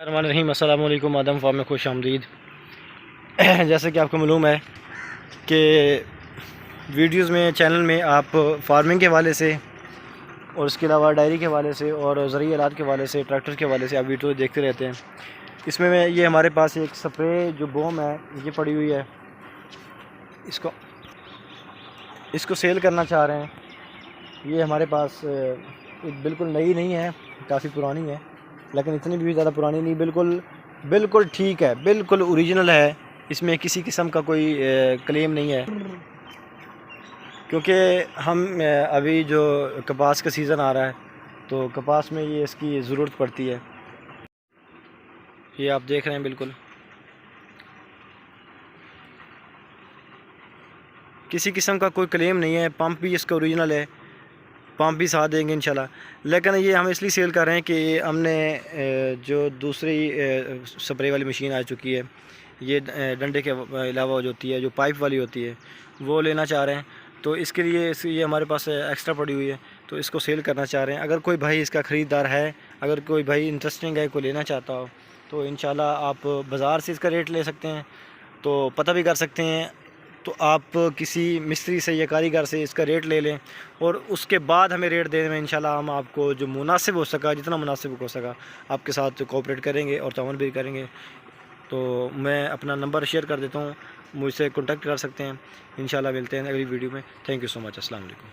الرحمن الرحیم۔ السلام علیکم، آدم فارم میں خوش آمدید۔ جیسے کہ آپ کو معلوم ہے کہ ویڈیوز میں چینل میں آپ فارمنگ کے حوالے سے اور اس کے علاوہ ڈائری کے حوالے سے اور زرعی آلات کے حوالے سے ٹریکٹر کے حوالے سے آپ ویڈیو دیکھتے رہتے ہیں۔ اس میں یہ ہمارے پاس ایک سپرے جو بوم ہے یہ پڑی ہوئی ہے، اس کو سیل کرنا چاہ رہے ہیں۔ یہ ہمارے پاس بالکل نئی نہیں ہے، کافی پرانی ہے، لیکن اتنی بھی زیادہ پرانی نہیں، بالکل ٹھیک ہے، بالکل اوریجنل ہے۔ اس میں کسی قسم کا کوئی کلیم نہیں ہے، کیونکہ ہم ابھی جو کپاس کا سیزن آ رہا ہے تو کپاس میں یہ اس کی ضرورت پڑتی ہے۔ یہ آپ دیکھ رہے ہیں، بالکل کسی قسم کا کوئی کلیم نہیں ہے۔ پمپ بھی اس کا اوریجنل ہے، پمپ بھی ساتھ دیں گے انشاءاللہ۔ لیکن یہ ہم اس لیے سیل کر رہے ہیں کہ ہم نے جو دوسری سپرے والی مشین آ چکی ہے، یہ ڈنڈے کے علاوہ جو ہوتی ہے، جو پائپ والی ہوتی ہے، وہ لینا چاہ رہے ہیں۔ تو اس کے لیے یہ ہمارے پاس ایکسٹرا پڑی ہوئی ہے، تو اس کو سیل کرنا چاہ رہے ہیں۔ اگر کوئی بھائی اس کا خریدار ہے، اگر کوئی بھائی انٹرسٹنگ ہے، کوئی لینا چاہتا ہو، تو انشاءاللہ آپ بازار سے اس کا ریٹ لے سکتے ہیں، تو پتہ بھی کر سکتے ہیں۔ تو آپ کسی مستری سے یا کاریگر سے اس کا ریٹ لے لیں، اور اس کے بعد ہمیں ریٹ دینے میں انشاءاللہ ہم آپ کو جو مناسب ہو سکا، جتنا مناسب ہو سکا، آپ کے ساتھ کوآپریٹ کریں گے اور تعاون بھی کریں گے۔ تو میں اپنا نمبر شیئر کر دیتا ہوں، مجھ سے کانٹیکٹ کر سکتے ہیں۔ انشاءاللہ ملتے ہیں اگلی ویڈیو میں۔ تھینک یو سو مچ۔ السلام علیکم۔